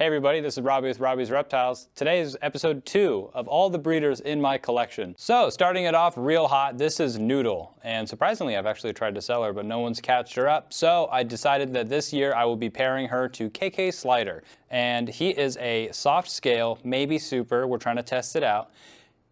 Hey everybody, this is Robbie with Robbie's Reptiles. Today is episode 2 of all the breeders in my collection. So, starting it off real hot, this is Noodle. And surprisingly, I've actually tried to sell her, but no one's catched her up. So, I decided that this year I will be pairing her to KK Slider. And he is a soft scale, maybe super, we're trying to test it out.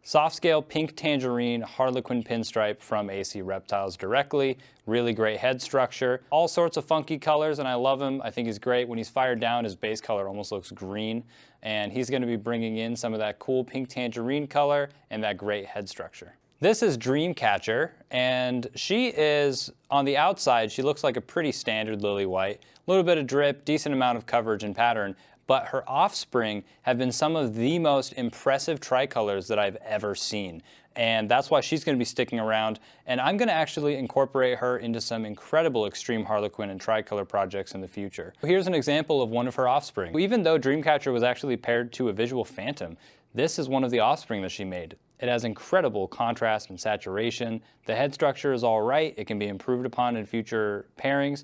Soft scale pink tangerine harlequin pinstripe from AC Reptiles directly. Really great head structure. All sorts of funky colors, and I love him. I think he's great. When he's fired down, his base color almost looks green. And he's going to be bringing in some of that cool pink tangerine color and that great head structure. This is Dreamcatcher, and she is, on the outside, she looks like a pretty standard lily white. A little bit of drip, decent amount of coverage and pattern. But her offspring have been some of the most impressive tricolors that I've ever seen. And that's why she's going to be sticking around. And I'm going to actually incorporate her into some incredible extreme harlequin and tricolor projects in the future. Here's an example of one of her offspring. Even though Dreamcatcher was actually paired to a visual phantom, this is one of the offspring that she made. It has incredible contrast and saturation. The head structure is all right. It can be improved upon in future pairings.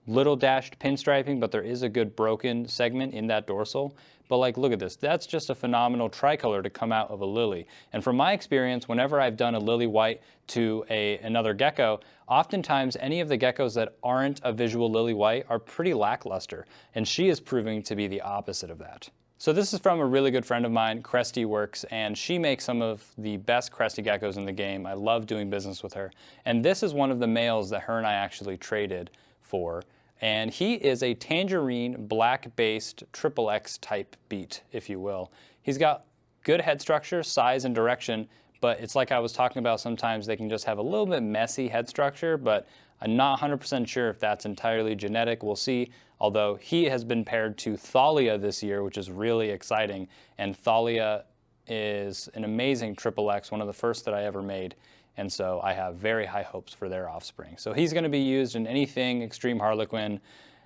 Little dashed pinstriping, but there is a good broken segment in that dorsal. But like, look at this. That's just a phenomenal tricolor to come out of a lily. And from my experience, whenever I've done a lily white to another gecko, oftentimes any of the geckos that aren't a visual lily white are pretty lackluster. And she is proving to be the opposite of that. So this is from a really good friend of mine, Crested Works, and she makes some of the best Crested Geckos in the game. I love doing business with her. And this is one of the males that her and I actually traded for. And he is a tangerine black-based XXX type beat, if you will. He's got good head structure, size, and direction, but it's like I was talking about, sometimes they can just have a little bit messy head structure, but I'm not 100% sure if that's entirely genetic. We'll see, although he has been paired to Thalia this year, which is really exciting. And Thalia is an amazing XXX, one of the first that I ever made. And so I have very high hopes for their offspring. So he's going to be used in anything extreme harlequin,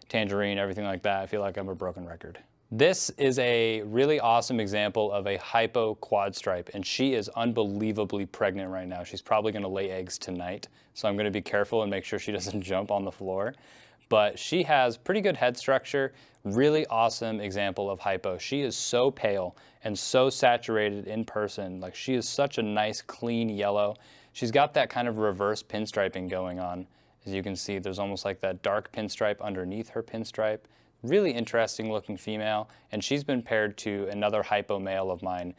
tangerine, everything like that. I feel like I'm a broken record. This is a really awesome example of a Hypo quad stripe, and she is unbelievably pregnant right now. She's probably going to lay eggs tonight, so I'm going to be careful and make sure she doesn't jump on the floor. But she has pretty good head structure, really awesome example of Hypo. She is so pale and so saturated in person. Like, she is such a nice, clean yellow. She's got that kind of reverse pinstriping going on. As you can see, there's almost like that dark pinstripe underneath her pinstripe. Really interesting looking female, and she's been paired to another Hypo male of mine,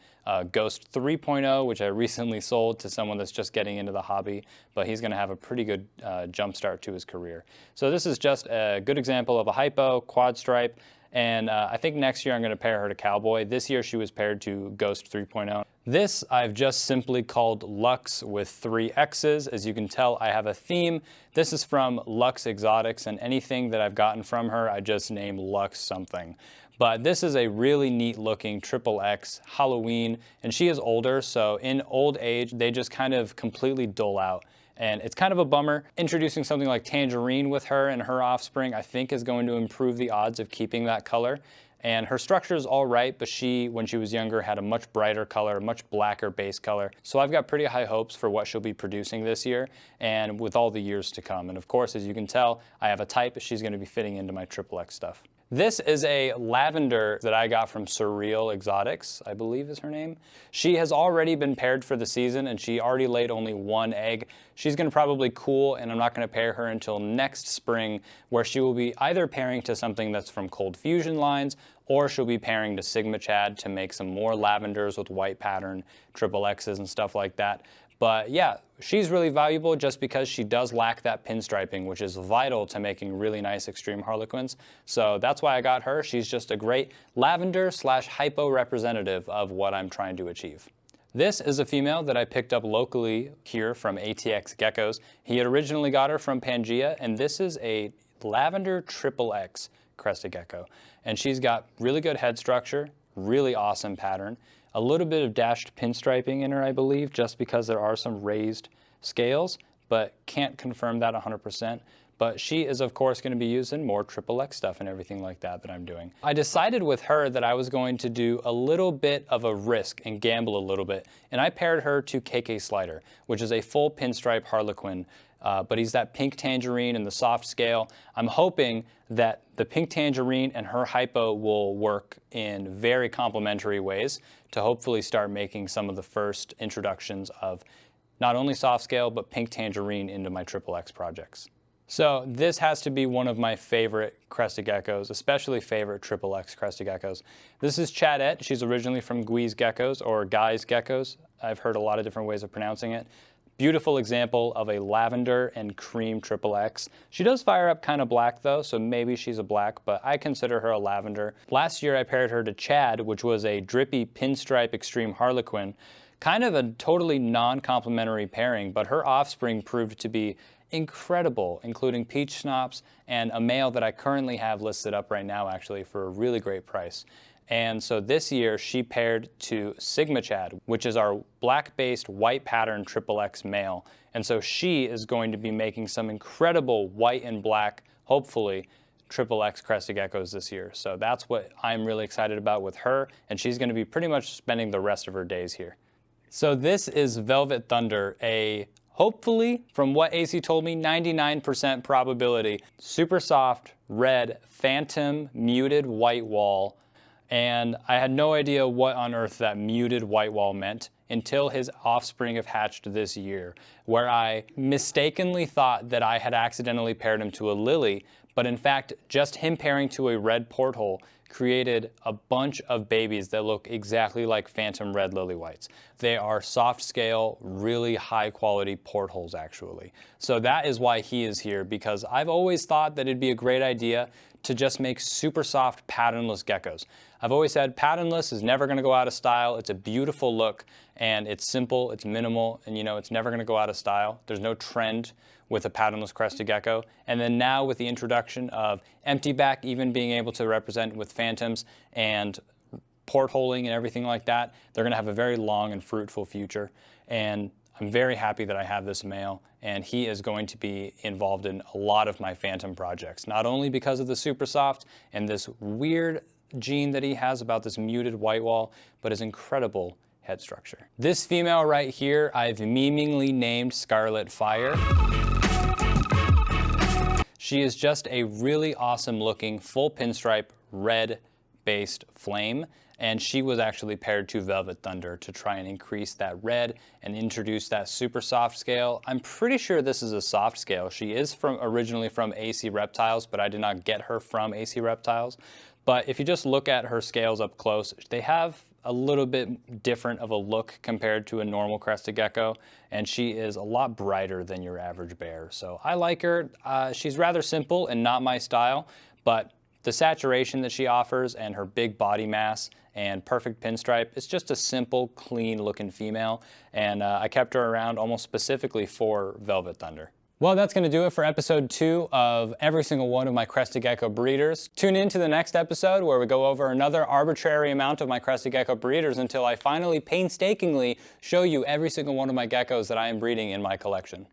Ghost 3.0, which I recently sold to someone that's just getting into the hobby, but he's going to have a pretty good jump start to his career. So this is just a good example of a Hypo quad stripe, and I think next year I'm going to pair her to Cowboy. This year she was paired to Ghost 3.0. This I've just simply called Lux with 3 X's. As you can tell, I have a theme. This is from Lux Exotics, and anything that I've gotten from her, I just name Lux something. But this is a really neat looking XXX Halloween, and she is older, so in old age, they just kind of completely dull out. And it's kind of a bummer. Introducing something like Tangerine with her and her offspring, I think, is going to improve the odds of keeping that color. And her structure is all right, but she, when she was younger, had a much brighter color, a much blacker base color. So I've got pretty high hopes for what she'll be producing this year and with all the years to come. And of course, as you can tell, I have a type. She's going to be fitting into my XXX stuff. This is a lavender that I got from Surreal Exotics, I believe is her name. She has already been paired for the season, and she already laid only 1 egg. She's going to probably cool, and I'm not going to pair her until next spring, where she will be either pairing to something that's from Cold Fusion lines, or she'll be pairing to Sigma Chad to make some more lavenders with white pattern, XXXs and stuff like that. But yeah, she's really valuable just because she does lack that pinstriping, which is vital to making really nice extreme harlequins. So that's why I got her. She's just a great lavender / Hypo representative of what I'm trying to achieve. This is a female that I picked up locally here from ATX Geckos. He had originally got her from Pangea, and this is a lavender XXX Crested Gecko. And she's got really good head structure, really awesome pattern. A little bit of dashed pinstriping in her, I believe, just because there are some raised scales, but can't confirm that 100%. But she is, of course, going to be used in more XXX stuff and everything like that that I'm doing. I decided with her that I was going to do a little bit of a risk and gamble a little bit, and I paired her to KK Slider, which is a full pinstripe harlequin. but he's that pink tangerine and the soft scale. I'm hoping that the pink tangerine and her hypo will work in very complementary ways to hopefully start making some of the first introductions of not only soft scale, but pink tangerine into my XXX projects. So this has to be one of my favorite Crested Geckos, especially favorite XXX Crested Geckos. This is Chadette. She's originally from Guy's Geckos, or Guy's Geckos. I've heard a lot of different ways of pronouncing it. Beautiful example of a lavender and cream XXX. She does fire up kind of black though, so maybe she's a black, but I consider her a lavender. Last year I paired her to Chad, which was a drippy pinstripe extreme harlequin. Kind of a totally non-complementary pairing, but her offspring proved to be incredible, including peach schnapps and a male that I currently have listed up right now actually for a really great price. And so this year she paired to Sigma Chad, which is our black-based white pattern XXX male. And so she is going to be making some incredible white and black, hopefully, XXX Crested Geckos this year. So that's what I'm really excited about with her, and she's going to be pretty much spending the rest of her days here. So this is Velvet Thunder, a hopefully, from what AC told me, 99% probability, super soft, red, phantom, muted white wall. And I had no idea what on earth that muted white wall meant until his offspring have hatched this year, where I mistakenly thought that I had accidentally paired him to a lily, but in fact, just him pairing to a red porthole created a bunch of babies that look exactly like phantom red lily whites. They are soft scale, really high quality portholes actually. So that is why he is here, because I've always thought that it'd be a great idea to just make super soft patternless geckos. I've always said patternless is never gonna go out of style. It's a beautiful look and it's simple, it's minimal, and it's never gonna go out of style. There's no trend with a patternless Crested Gecko. And then now with the introduction of empty back even being able to represent with phantoms and portholing and everything like that, they're gonna have a very long and fruitful future. And I'm very happy that I have this male, and he is going to be involved in a lot of my phantom projects, not only because of the super soft and this weird gene that he has about this muted white wall, but his incredible head structure. This female right here, I've memingly named Scarlet Fire. She is just a really awesome looking full pinstripe red based flame, and she was actually paired to Velvet Thunder to try and increase that red and introduce that super soft scale. I'm pretty sure this is a soft scale. She is originally from AC Reptiles, but I did not get her from AC Reptiles. But if you just look at her scales up close, they have a little bit different of a look compared to a normal Crested Gecko, and she is a lot brighter than your average bear. So I like her. She's rather simple and not my style, but the saturation that she offers and her big body mass and perfect pinstripe, it's just a simple, clean looking female, and I kept her around almost specifically for Velvet Thunder. Well, that's going to do it for episode 2 of every single one of my Crested Gecko breeders. Tune in to the next episode where we go over another arbitrary amount of my Crested Gecko breeders until I finally painstakingly show you every single one of my geckos that I am breeding in my collection.